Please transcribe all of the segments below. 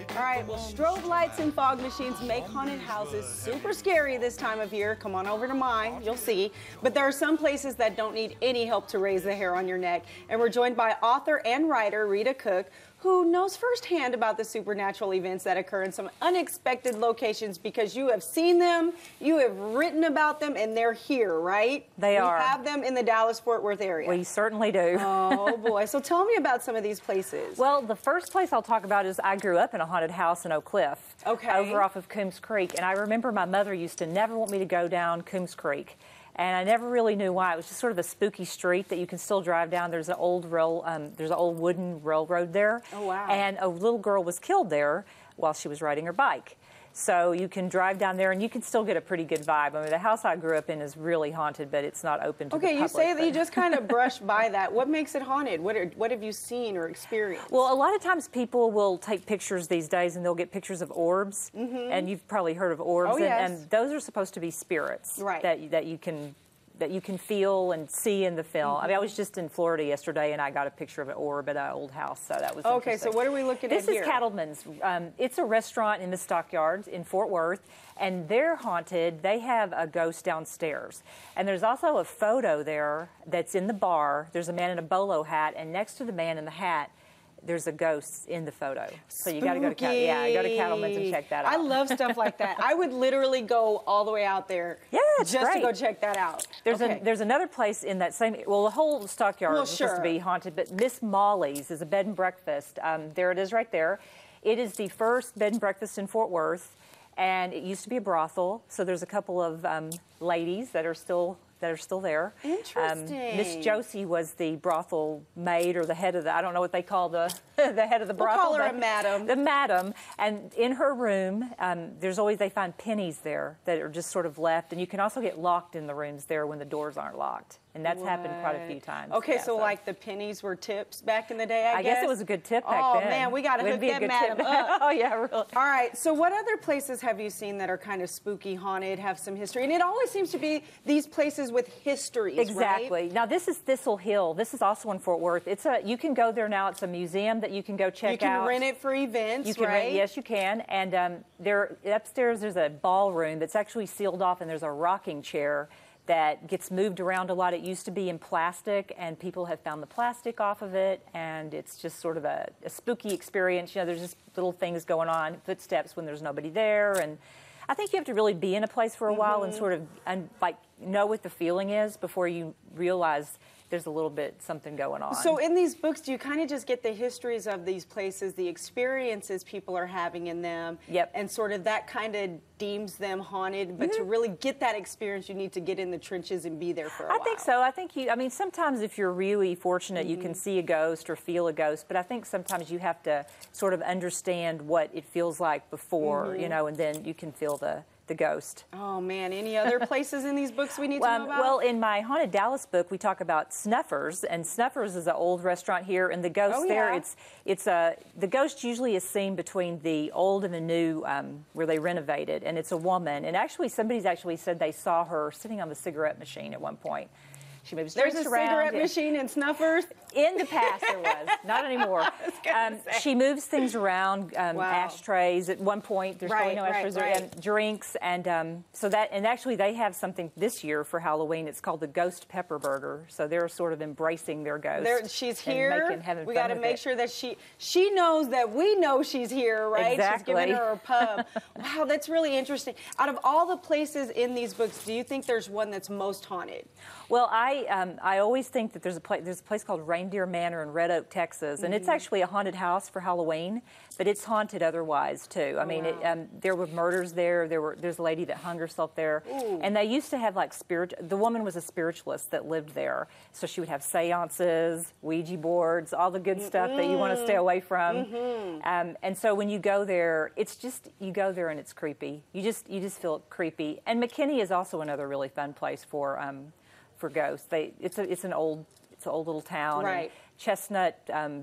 All right, well, strobe lights and fog machines make haunted houses super scary this time of year. Come on over to mine, you'll see. But there are some places that don't need any help to raise the hair on your neck. And we're joined by author and writer Rita Cook, who knows firsthand about the supernatural events that occur in some unexpected locations because you have seen them, you have written about them, and they're here, right? They are. We have them in the Dallas-Fort Worth area. We certainly do. Oh, boy. So tell me about some of these places. Well, the first place I'll talk about is I grew up in a haunted house in Oak Cliff. Okay. Over off of Coombs Creek. And I remember my mother used to never want me to go down Coombs Creek. And I never really knew why. It was just sort of a spooky street that you can still drive down. There's an old wooden railroad there. Oh, wow. And a little girl was killed there while she was riding her bike. So you can drive down there and you can still get a pretty good vibe. I mean, the house I grew up in is really haunted, but it's not open to the public. Okay, you say that you just kind of brushed by that. What makes it haunted? What have you seen or experienced? Well, a lot of times people will take pictures these days and they'll get pictures of orbs. And you've probably heard of orbs. Oh, yes. And those are supposed to be spirits that you can feel and see in the film. I mean, I was just in Florida yesterday, and I got a picture of an orb at an old house, so that was okay. interesting. So what are we looking at here? This is Cattleman's. It's a restaurant in the Stockyards in Fort Worth, and they're haunted. They have a ghost downstairs, and there's also a photo there that's in the bar. There's a man in a bolo hat, and next to the man in the hat, there's a ghost in the photo. So you got to go to Cattleman's and check that out. I love stuff like that. I would literally go all the way out there just to go check that out. There's another place in that same, well, the whole Stockyard is supposed to be haunted, but Miss Molly's is a bed and breakfast. There it is right there. It is the first bed and breakfast in Fort Worth, and it used to be a brothel. So there's a couple of ladies that are still there. Interesting. Miss Josie was the brothel maid or the head of the, I don't know what they call the head of the brothel. We'll call her a madam. The madam. And in her room, they find pennies there that are just sort of left. And you can also get locked in the rooms there when the doors aren't locked. And that's happened quite a few times. Okay, so like the pennies were tips back in the day, I guess? I guess it was a good tip back then. Oh, man, we got to hook that madam up. Oh, yeah, really. All right, so what other places have you seen that are kind of spooky, haunted, have some history? And it always seems to be these places with histories, exactly. Right? Now, this is Thistle Hill. This is also in Fort Worth. You can go there now. It's a museum that you can go check out. You can rent it for events, you can rent, yes, you can. And upstairs, there's a ballroom that's actually sealed off, and there's a rocking chair that gets moved around a lot. It used to be in plastic, and people have found the plastic off of it, and it's just sort of a spooky experience. You know, there's just little things going on, footsteps when there's nobody there, and I think you have to really be in a place for a while and sort of know what the feeling is before you realize there's a little bit something going on. So in these books, do you kind of just get the histories of these places, the experiences people are having in them, and sort of that kind of deems them haunted, but to really get that experience, you need to get in the trenches and be there for a while. I think so. I mean, sometimes if you're really fortunate, you can see a ghost or feel a ghost, but I think sometimes you have to sort of understand what it feels like before, you know, and then you can feel the ghost. Oh, man. Any other places in these books we need to know about? Well, in my Haunted Dallas book, we talk about Snuffers, and Snuffers is an old restaurant here, and the ghost the ghost usually is seen between the old and the new, where they renovated, and it's a woman. And actually, somebody's actually said they saw her sitting on the cigarette machine at one point. She moves There's drinks a around. cigarette machine in Snuffers? In the past, there was. Not anymore. She moves things around, ashtrays. At one point, there's really no ashtrays, and drinks. And actually, they have something this year for Halloween. It's called the Ghost Pepper Burger. So they're sort of embracing their ghost. She's here. We got to make sure that she knows that we know she's here, right? Exactly. She's giving her a pub. Wow, that's really interesting. Out of all the places in these books, do you think there's one that's most haunted? Well, I always think that there's a place called Reindeer Manor in Red Oak, Texas, and it's actually a haunted house for Halloween, but it's haunted otherwise too. I mean, there were murders there. There's a lady that hung herself there, and they used to have like the woman was a spiritualist that lived there, so she would have seances, Ouija boards, all the good stuff that you want to stay away from. And so when you go there, you go there and it's creepy. You just feel creepy. And McKinney is also another really fun place for ghosts. It's an old little town. Right. Chestnut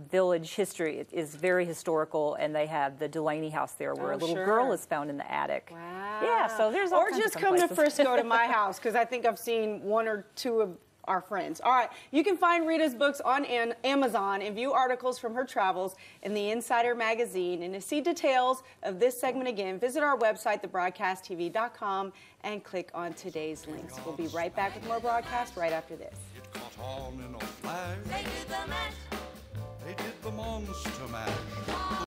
Village history is very historical, and they have the Delaney house there where a little girl is found in the attic. Wow. Yeah, so there's all kinds just of come places. to Frisco to my house, because I think I've seen one or two of our friends. All right, you can find Rita's books on Amazon and view articles from her travels in the Insider magazine. And to see details of this segment again, visit our website, thebroadcasttv.com, and click on today's links. We'll be right back with more broadcast right after this. It caught on in a flash. They did the mash. They did the monster mash.